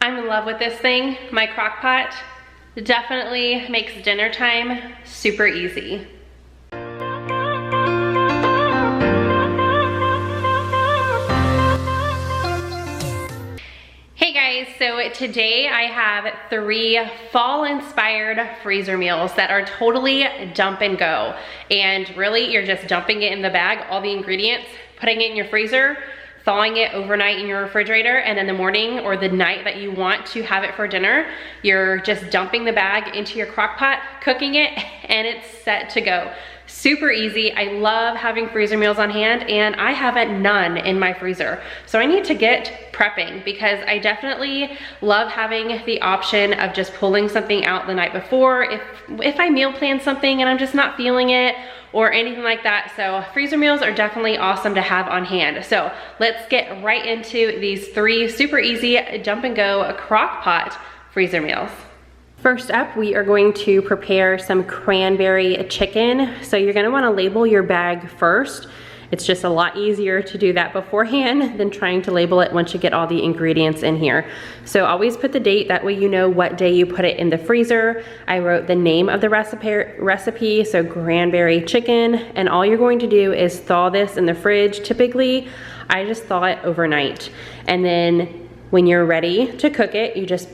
I'm in love with this thing. My Crockpot definitely makes dinner time super easy. Hey guys, so today I have 3 fall-inspired freezer meals that are totally dump and go. And really, you're just dumping it in the bag, all the ingredients, putting it in your freezer, thawing it overnight in your refrigerator, and in the morning or the night that you want to have it for dinner, you're just dumping the bag into your crock pot, cooking it, and it's set to go. Super easy. I love having freezer meals on hand, and I have none in my freezer. So I need to get prepping because I definitely love having the option of just pulling something out the night before if I meal plan something and I'm just not feeling it or anything like that. So freezer meals are definitely awesome to have on hand. So let's get right into these 3 super easy dump and go crock pot freezer meals. First up, we are going to prepare some cranberry chicken. So you're gonna wanna label your bag first. It's just a lot easier to do that beforehand than trying to label it once you get all the ingredients in here. So always put the date, that way you know what day you put it in the freezer. I wrote the name of the recipe, so cranberry chicken, and all you're going to do is thaw this in the fridge. Typically, I just thaw it overnight. And then when you're ready to cook it, you just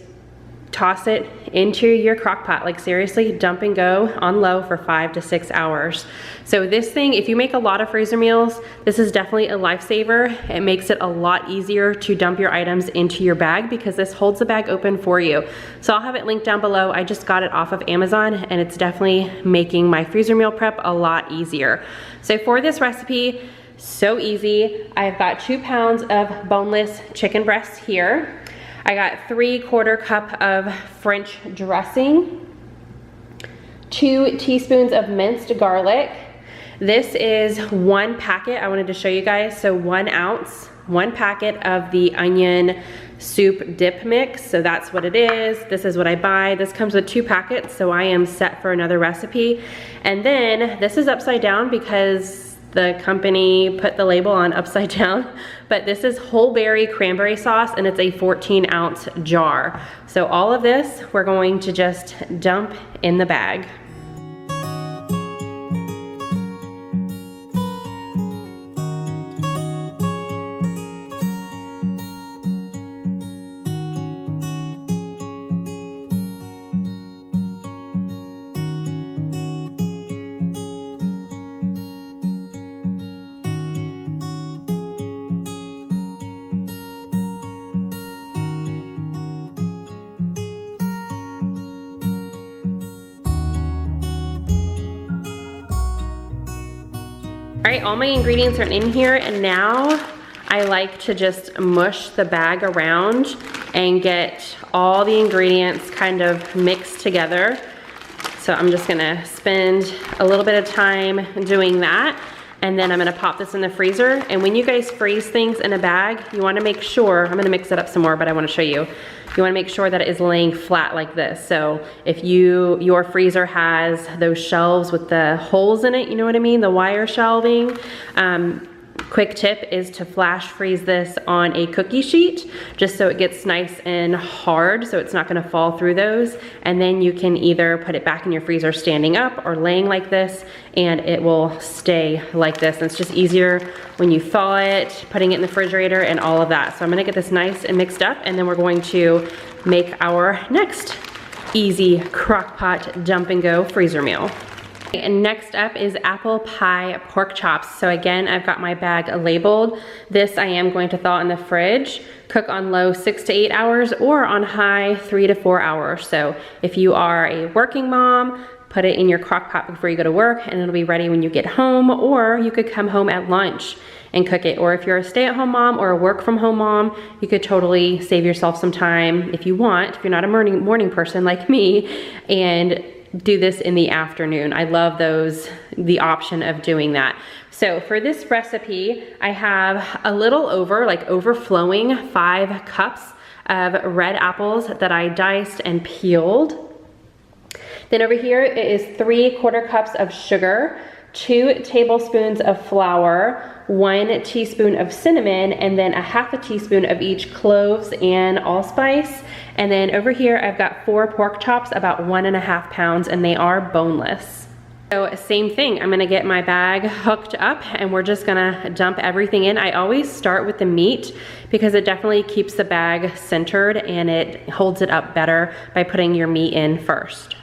toss it into your crock pot. Like seriously, dump and go on low for 5 to 6 hours. So this thing, if you make a lot of freezer meals, this is definitely a lifesaver. It makes it a lot easier to dump your items into your bag because this holds the bag open for you. So I'll have it linked down below. I just got it off of Amazon and it's definitely making my freezer meal prep a lot easier. So for this recipe, so easy. I've got 2 pounds of boneless chicken breasts here. I got 3/4 cup of French dressing, 2 teaspoons of minced garlic. This is 1 packet, I wanted to show you guys, so 1 ounce, 1 packet of the onion soup dip mix. So that's what it is. This is what I buy. This comes with 2 packets, so I am set for another recipe. And then this is upside down because the company put the label on upside down, but this is whole berry cranberry sauce and it's a 14-ounce jar. So all of this we're going to just dump in the bag. All right, all my ingredients are in here, and now I like to just mush the bag around and get all the ingredients kind of mixed together. So I'm just gonna spend a little bit of time doing that, and then I'm gonna pop this in the freezer. And when you guys freeze things in a bag, you wanna make sure, I'm gonna mix it up some more, but I wanna show you. You wanna make sure that it is laying flat like this. So if your freezer has those shelves with the holes in it, you know what I mean, the wire shelving, quick tip is to flash freeze this on a cookie sheet, just so it gets nice and hard, so it's not gonna fall through those. And then you can either put it back in your freezer standing up or laying like this, and it will stay like this. And it's just easier when you thaw it, putting it in the refrigerator and all of that. So I'm gonna get this nice and mixed up, and then we're going to make our next easy crock pot dump and go freezer meal. And next up is apple pie pork chops. So again, I've got my bag labeled. This I am going to thaw in the fridge, cook on low 6 to 8 hours or on high 3 to 4 hours. So if you are a working mom, put it in your crock pot before you go to work and it'll be ready when you get home, or you could come home at lunch and cook it. Or if you're a stay-at-home mom or a work from home mom, you could totally save yourself some time if you want, if you're not a morning person like me, and do this in the afternoon. I love the option of doing that. So for this recipe, I have a little overflowing 5 cups of red apples that I diced and peeled. Then over here it is 3/4 cups of sugar, 2 tablespoons of flour, 1 teaspoon of cinnamon, and then a half a teaspoon of each cloves and allspice. And then over here, I've got 4 pork chops, about 1.5 pounds, and they are boneless. So same thing, I'm gonna get my bag hooked up and we're just gonna dump everything in. I always start with the meat because it definitely keeps the bag centered and it holds it up better by putting your meat in first.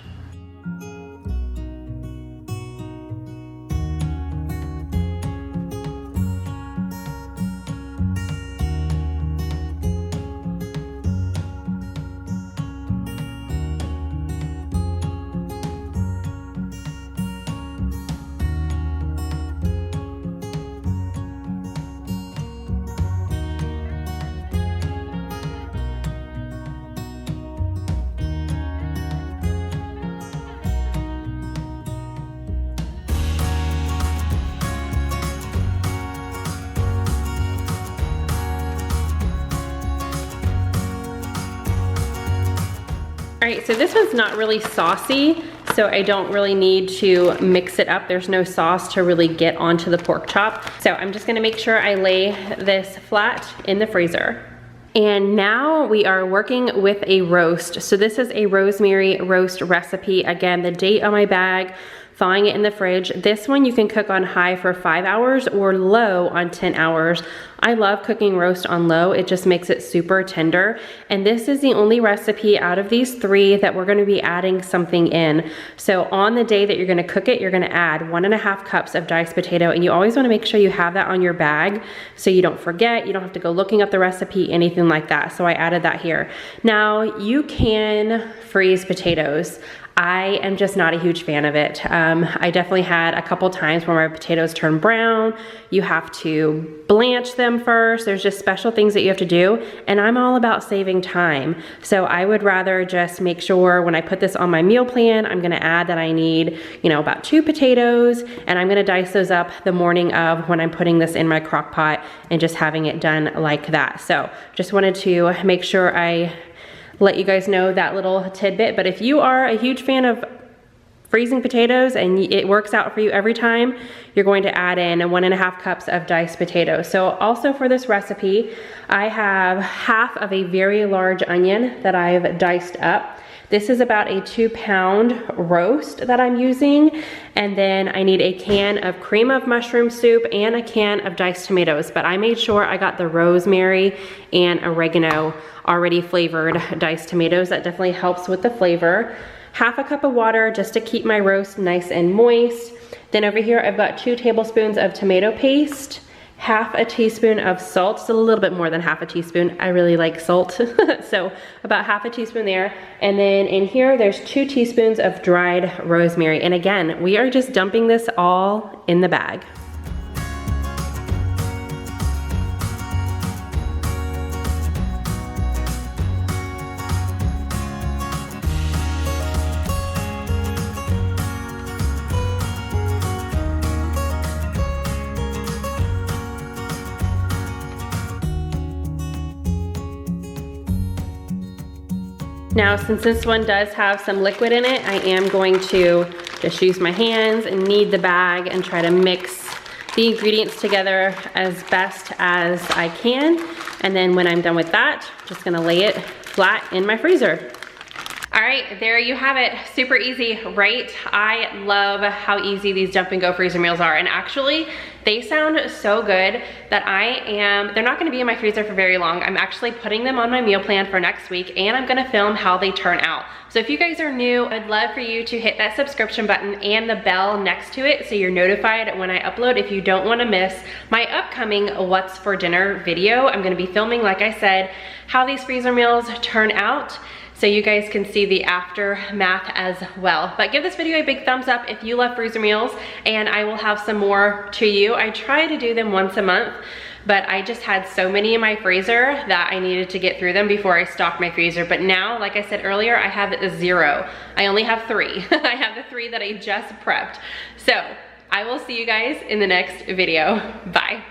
All right, so this one's not really saucy, so I don't really need to mix it up. There's no sauce to really get onto the pork chop. So I'm just gonna make sure I lay this flat in the freezer. And now we are working with a roast. So this is a rosemary roast recipe. Again, the date on my bag, thawing it in the fridge. This one you can cook on high for 5 hours or low on 10 hours. I love cooking roast on low. It just makes it super tender. And this is the only recipe out of these 3 that we're gonna be adding something in. So on the day that you're gonna cook it, you're gonna add 1.5 cups of diced potato, and you always wanna make sure you have that on your bag so you don't forget, you don't have to go looking up the recipe, anything like that. So I added that here. Now you can freeze potatoes. I am just not a huge fan of it. I definitely had a couple times where my potatoes turn brown. You have to blanch them first. There's just special things that you have to do, and I'm all about saving time. So I would rather just make sure when I put this on my meal plan, I'm gonna add that I need, you know, about 2 potatoes, and I'm gonna dice those up the morning of when I'm putting this in my crock pot and just having it done like that. So just wanted to make sure I let you guys know that little tidbit. But if you are a huge fan of freezing potatoes and it works out for you every time, you're going to add in 1.5 cups of diced potatoes. So also for this recipe, I have half of a very large onion that I've diced up. This is about a 2-pound roast that I'm using. And then I need a can of cream of mushroom soup and a can of diced tomatoes. But I made sure I got the rosemary and oregano already flavored diced tomatoes. That definitely helps with the flavor. Half a cup of water just to keep my roast nice and moist. Then over here I've got 2 tablespoons of tomato paste, half a teaspoon of salt, so a little bit more than half a teaspoon. I really like salt, so about half a teaspoon there. And then in here there's 2 teaspoons of dried rosemary. And again, we are just dumping this all in the bag. Now, since this one does have some liquid in it, I am going to just use my hands and knead the bag and try to mix the ingredients together as best as I can. And then when I'm done with that, I'm just gonna lay it flat in my freezer. All right, there you have it. Super easy, right? I love how easy these dump and go freezer meals are. And actually, they sound so good that they're not gonna be in my freezer for very long. I'm actually putting them on my meal plan for next week, and I'm gonna film how they turn out. So if you guys are new, I'd love for you to hit that subscription button and the bell next to it so you're notified when I upload if you don't wanna miss my upcoming What's for Dinner video. I'm gonna be filming, like I said, how these freezer meals turn out, so you guys can see the aftermath as well. But give this video a big thumbs up if you love freezer meals, and I will have some more to you. I try to do them once a month, but I just had so many in my freezer that I needed to get through them before I stocked my freezer. But now, like I said earlier, I have 0. I only have 3. I have the 3 that I just prepped. So I will see you guys in the next video. Bye.